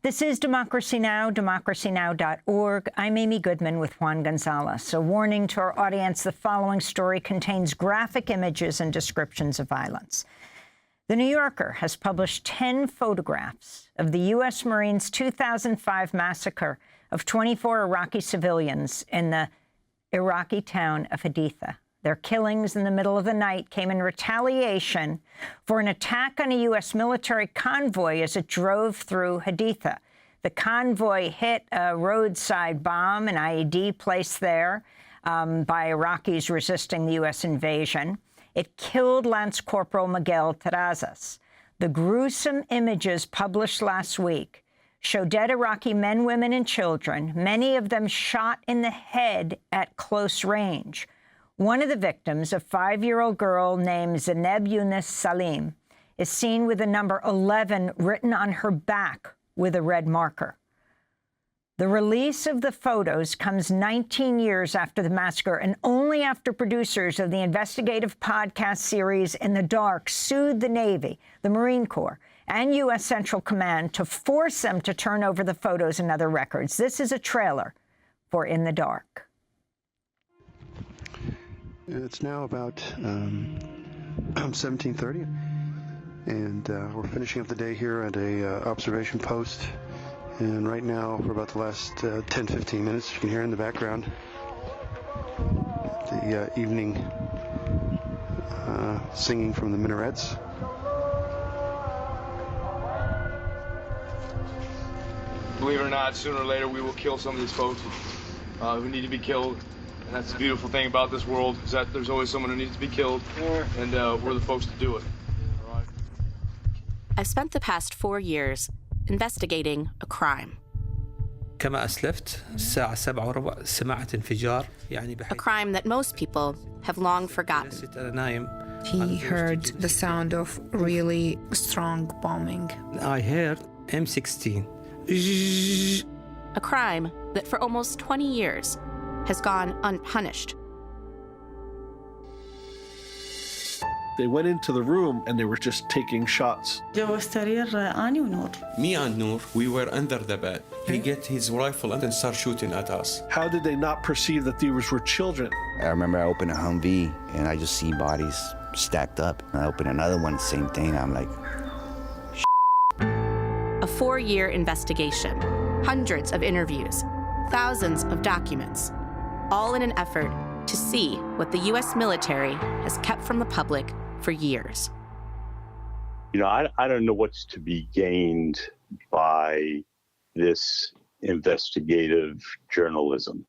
This is Democracy Now!, democracynow.org. I'm Amy Goodman with Juan Gonzalez. A warning to our audience, the following story contains graphic images and descriptions of violence. The New Yorker has published 10 photographs of the U.S. Marines' 2005 massacre of 24 Iraqi civilians in the Iraqi town of Haditha. Their killings in the middle of the night came in retaliation for an attack on a U.S. military convoy as it drove through Haditha. The convoy hit a roadside bomb, an IED placed there by Iraqis resisting the U.S. invasion. It killed Lance Corporal Miguel Terrazas. The gruesome images published last week show dead Iraqi men, women, and children, many of them shot in the head at close range. One of the victims, a 5-year-old girl named Zainab Yunus Salim, is seen with the number 11 written on her back with a red marker. The release of the photos comes 19 years after the massacre and only after producers of the investigative podcast series In the Dark sued the Navy, the Marine Corps, and U.S. Central Command to force them to turn over the photos and other records. This is a trailer for In the Dark. It's now about 17:30, and we're finishing up the day here at a observation post. And right now, for about the last 10-15 minutes, you can hear in the background the evening singing from the minarets. Believe it or not, sooner or later we will kill some of these folks who need to be killed. And that's the beautiful thing about this world, is that there's always someone who needs to be killed, and we're the folks to do it. All right. I've spent the past 4 years investigating a crime. كما أسلفت الساعة 7:15 سمعت انفجار يعني A crime that most people have long forgotten. He heard the sound of really strong bombing. I heard M16. A crime that for almost 20 years has gone unpunished. They went into the room and they were just taking shots. Me and Noor, we were under the bed. He get his rifle and start shooting at us. How did they not perceive that these were children? I remember I opened a Humvee and I just see bodies stacked up. And I opened another one, same thing. I'm like, A 4-year investigation, hundreds of interviews, thousands of documents, all in an effort to see what the U.S. military has kept from the public for years. You know, I don't know what's to be gained by this investigative journalism.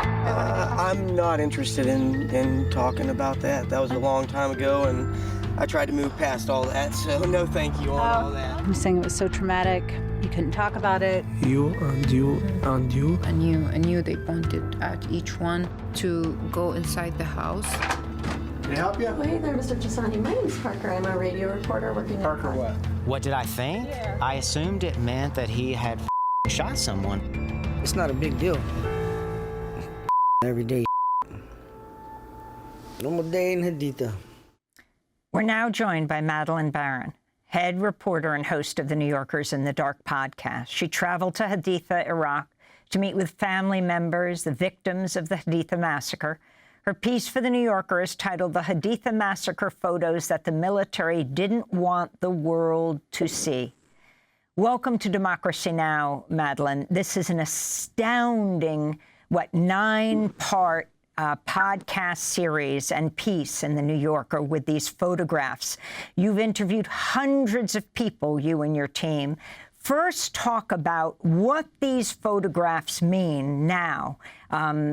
I'm not interested in talking about that. That was a long time ago, and I tried to move past all that, so no thank you on all that. I'm saying it was so traumatic. You couldn't talk about it. You and you and you. I knew they pointed at each one to go inside the house. Can I help you? Oh, hey there, Mr. Chisani. My name's Parker. I'm a radio reporter working at Parker what? What did I think? Yeah. I assumed it meant that he had shot someone. It's not a big deal. Every day. Normal day in Haditha. We're now joined by Madeleine Baran, head reporter and host of the New Yorker's In the Dark podcast. She traveled to Haditha, Iraq, to meet with family members, the victims of the Haditha massacre. Her piece for the New Yorker is titled The Haditha Massacre Photos That the Military Didn't Want the World to See. Welcome to Democracy Now!, Madeleine. This is an astounding, 9-part podcast series and piece in the New Yorker with these photographs. You've interviewed hundreds of people, you and your team. First, talk about what these photographs mean now,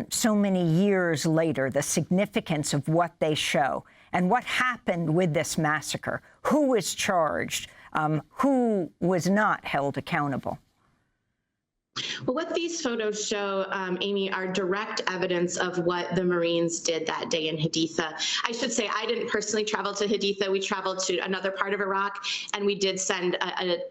so many years later, the significance of what they show, and what happened with this massacre. Who was charged? Who was not held accountable? Well, what these photos show, Amy, are direct evidence of what the Marines did that day in Haditha. I should say I didn't personally travel to Haditha. We traveled to another part of Iraq, and we did send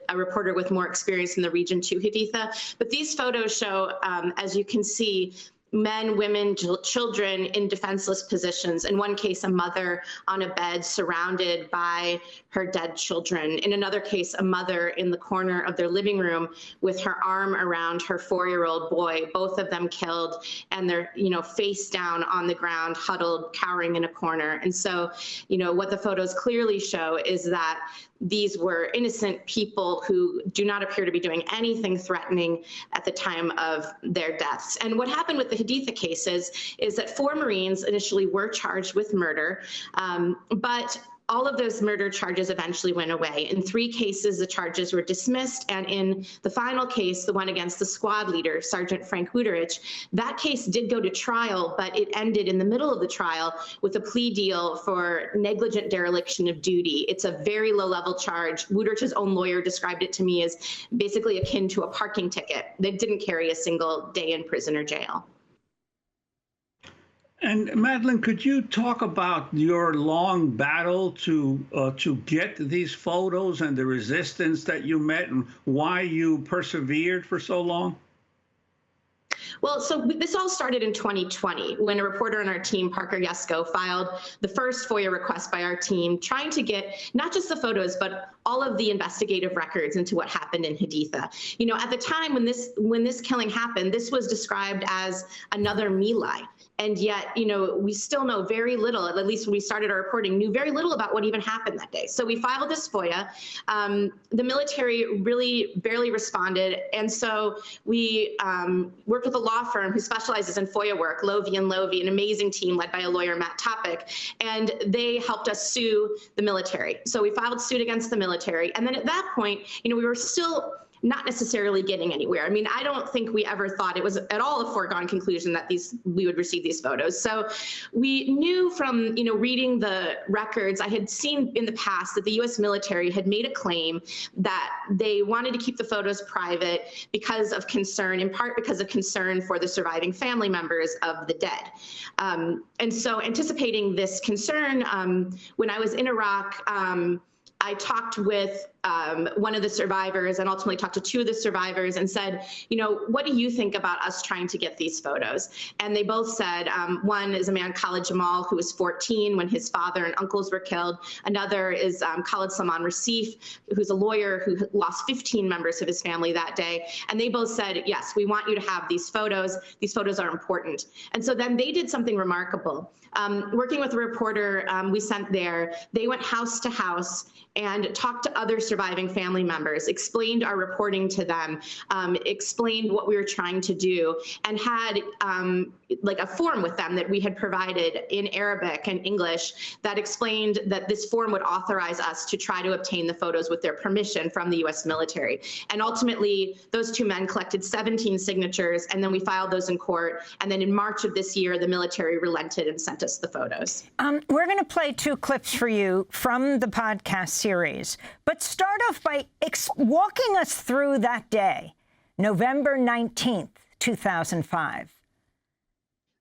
a reporter with more experience in the region to Haditha. But these photos show, as you can see, men, women, children in defenseless positions. In one case, a mother on a bed surrounded by her dead children. In another case, a mother in the corner of their living room with her arm around her 4-year-old boy, both of them killed, and they're, face down on the ground, huddled, cowering in a corner. And so, what the photos clearly show is that these were innocent people who do not appear to be doing anything threatening at the time of their deaths. And what happened with the Haditha cases is that 4 Marines initially were charged with murder, but all of those murder charges eventually went away. In 3 cases, the charges were dismissed, and in the final case, the one against the squad leader, Sergeant Frank Wuterich, that case did go to trial, but it ended in the middle of the trial with a plea deal for negligent dereliction of duty. It's a very low-level charge. Wuterich's own lawyer described it to me as basically akin to a parking ticket. They didn't carry a single day in prison or jail. And Madeleine, could you talk about your long battle to get these photos and the resistance that you met and why you persevered for so long? Well, so this all started in 2020 when a reporter on our team, Parker Yesko, filed the first FOIA request by our team, trying to get not just the photos, but all of the investigative records into what happened in Haditha. At the time when this killing happened, this was described as another My Lai. And yet, we still know very little, at least when we started our reporting, knew very little about what even happened that day. So we filed this FOIA. The military really barely responded. And so we worked with a law firm who specializes in FOIA work, Lovey & Lovey, an amazing team led by a lawyer, Matt Topic. And they helped us sue the military. So we filed suit against the military. And then at that point, we were still not necessarily getting anywhere. I mean, I don't think we ever thought it was at all a foregone conclusion that we would receive these photos. So we knew from, reading the records, I had seen in the past that the U.S. military had made a claim that they wanted to keep the photos private because of concern, in part because of concern for the surviving family members of the dead. And so anticipating this concern, when I was in Iraq, I talked with one of the survivors and ultimately talked to 2 of the survivors and said, what do you think about us trying to get these photos? And they both said, one is a man, Khalid Jamal, who was 14 when his father and uncles were killed. Another is Khalid Salman Rasif, who's a lawyer who lost 15 members of his family that day. And they both said, yes, we want you to have these photos. These photos are important. And so then they did something remarkable. Working with a reporter we sent there, they went house to house and talked to other surviving family members, explained our reporting to them, explained what we were trying to do, and had like a form with them that we had provided in Arabic and English that explained that this form would authorize us to try to obtain the photos with their permission from the U.S. military. And ultimately, those 2 men collected 17 signatures, and then we filed those in court. And then in March of this year, the military relented and sent us the photos. We're going to play 2 clips for you from the podcast series, but start off by walking us through that day, November 19th, 2005.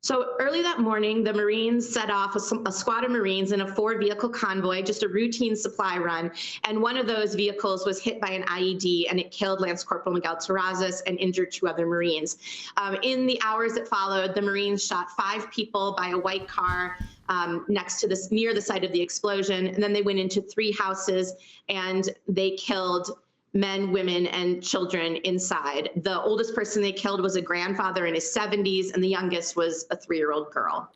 So early that morning, the Marines set off a squad of Marines in a 4-vehicle convoy, just a routine supply run. And one of those vehicles was hit by an IED, and it killed Lance Corporal Miguel Terrazas and injured 2 other Marines. In the hours that followed, the Marines shot 5 people by a white car near the site of the explosion. And then they went into 3 houses and they killed men, women, and children inside. The oldest person they killed was a grandfather in his 70s, and the youngest was a 3-year-old girl.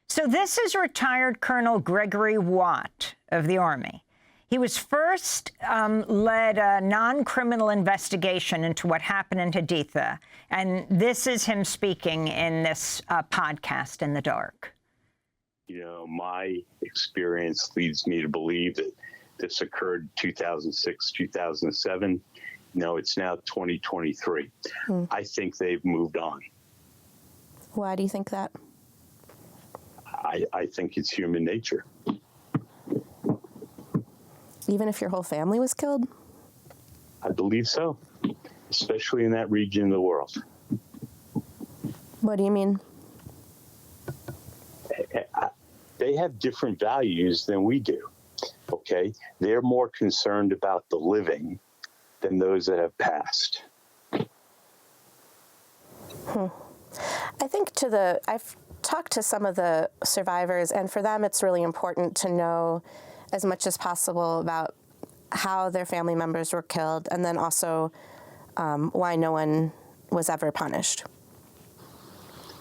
So this is retired Colonel Gregory Watt of the Army. He was first led a non-criminal investigation into what happened in Haditha, and this is him speaking in this podcast, In the Dark. My experience leads me to believe that this occurred 2006, 2007. No, it's now 2023. I think they've moved on. Why do you think that? I think it's human nature. Even if your whole family was killed? I believe so, especially in that region of the world. What do you mean? They have different values than we do. Okay, they're more concerned about the living than those that have passed. I think I've talked to some of the survivors, and for them it's really important to know as much as possible about how their family members were killed, and then also why no one was ever punished.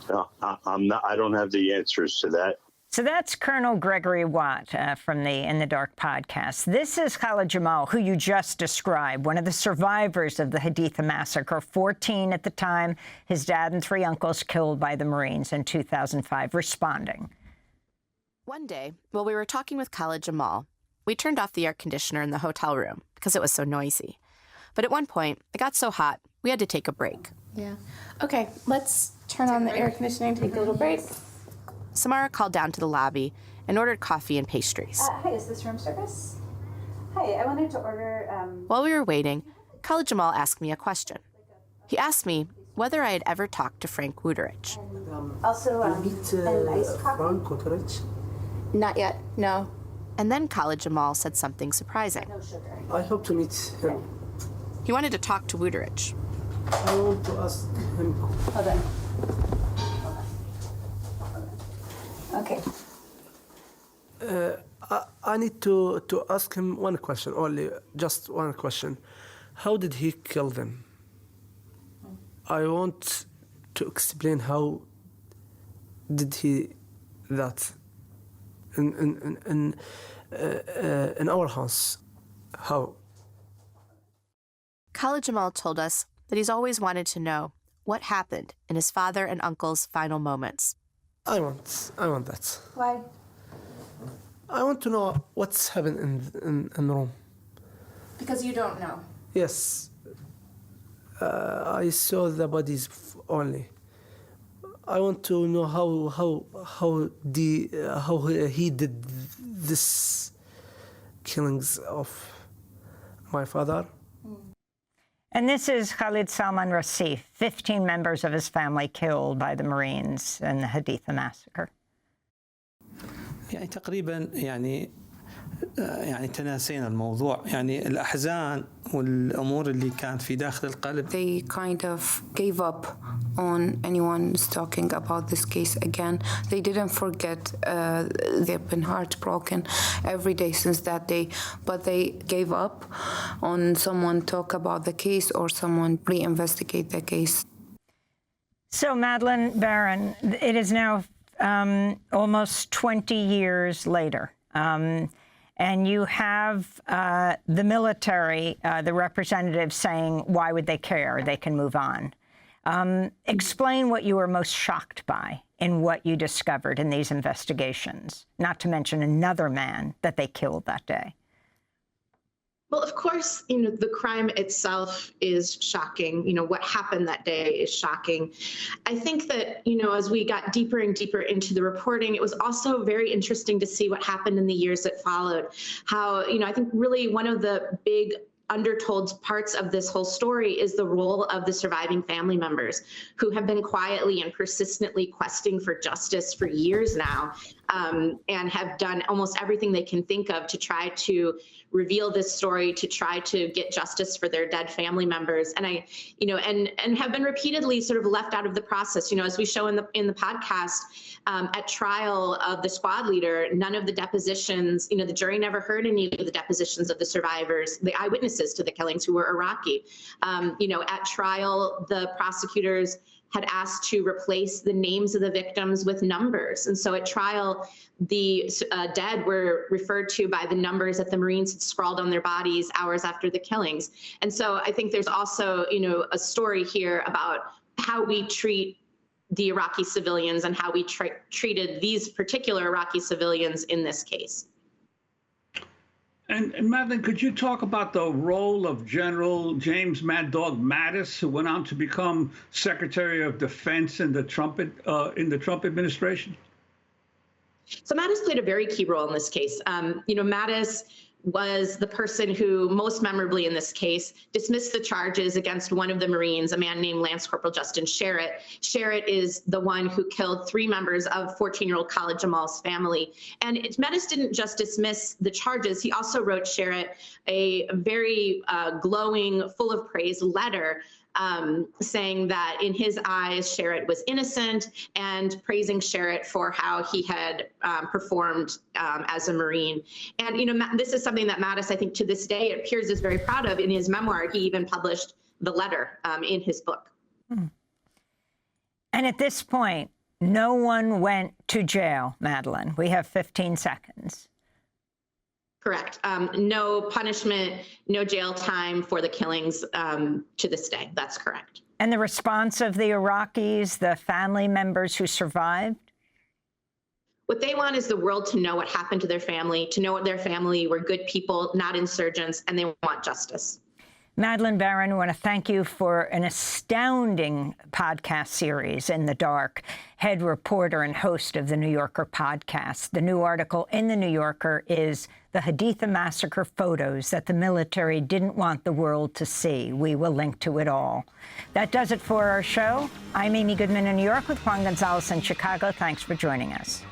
I don't have the answers to that. So that's Colonel Gregory Watt from the In the Dark podcast. This is Khalid Jamal, who you just described, one of the survivors of the Haditha massacre, 14 at the time, his dad and 3 uncles killed by the Marines in 2005, responding. One day, while we were talking with Khalid Jamal, we turned off the air conditioner in the hotel room because it was so noisy. But at one point, it got so hot, we had to take a break. Yeah. Okay, let's turn on the air conditioning and take a little break. Samara called down to the lobby and ordered coffee and pastries. Hi, is this room service? Hi, I wanted to order... While we were waiting, Khalid Jamal asked me a question. He asked me whether I had ever talked to Frank Wuterich. Also, an iced coffee? Frank Wuterich? Not yet, no. And then Khalid Jamal said something surprising. No sugar. I hope to meet him. He wanted to talk to Wuterich. I want to ask him. Hold on. Okay. I need to ask him one question, only just one question. How did he kill them? I want to explain how did he that in our house. How? Khalid Jamal told us that he's always wanted to know what happened in his father and uncle's final moments. I want that. Why? I want to know what's happened in Rome. Because you don't know. Yes. I saw the bodies only. I want to know how he did this killings of my father. And this is Khalid Salman Rasif, 15 members of his family killed by the Marines in the Haditha massacre. يعني تقريبا يعني تناسينا الموضوع يعني الأحزان والأمور اللي كانت في داخل القلب. They kind of gave up on anyone talking about this case again. They didn't forget. They've been heartbroken every day since that day, but they gave up on someone talk about the case or someone reinvestigate the case. So, Madeleine Baran, it is now almost 20 years later. And you have the military, the representatives saying, why would they care? They can move on. Explain what you were most shocked by in what you discovered in these investigations, not to mention another man that they killed that day. Well, of course, the crime itself is shocking. What happened that day is shocking. I think that, as we got deeper and deeper into the reporting, it was also very interesting to see what happened in the years that followed. How, I think really one of the big undertold parts of this whole story is the role of the surviving family members who have been quietly and persistently questing for justice for years now, and have done almost everything they can think of to try to reveal this story, to try to get justice for their dead family members. And and have been repeatedly sort of left out of the process. As we show in the podcast, at trial of the squad leader, none of the depositions, the jury never heard any of the depositions of the survivors, the eyewitnesses to the killings who were Iraqi. At trial, the prosecutors had asked to replace the names of the victims with numbers. And so at trial, the dead were referred to by the numbers that the Marines had scrawled on their bodies hours after the killings. And so I think there's also, a story here about how we treat the Iraqi civilians and how we treated these particular Iraqi civilians in this case. And Madeleine, could you talk about the role of General James Mad Dog Mattis, who went on to become Secretary of Defense in the Trump administration? So Mattis played a very key role in this case. Mattis was the person who most memorably in this case dismissed the charges against one of the Marines, a man named Lance Corporal Justin Sherritt. Sherritt is the one who killed 3 members of 14-year-old Khalid Jamal's family. And Mattis didn't just dismiss the charges, he also wrote Sherritt a very glowing, full of praise letter saying that in his eyes, Sherritt was innocent and praising Sherritt for how he had performed as a Marine. And, you know, this is something that Mattis, I think to this day, it appears is very proud of. In his memoir, he even published the letter in his book. And at this point, no one went to jail, Madeleine. We have 15 seconds. Correct. No punishment, no jail time for the killings to this day. That's correct. And the response of the Iraqis, the family members who survived? What they want is the world to know what happened to their family, to know what their family were good people, not insurgents, and they want justice. Madeleine Baran, I want to thank you for an astounding podcast series, In the Dark, head reporter and host of the New Yorker podcast. The new article in the New Yorker is The Haditha Massacre Photos That the Military Didn't Want the World to See. We will link to it all. That does it for our show. I'm Amy Goodman in New York with Juan Gonzalez in Chicago. Thanks for joining us.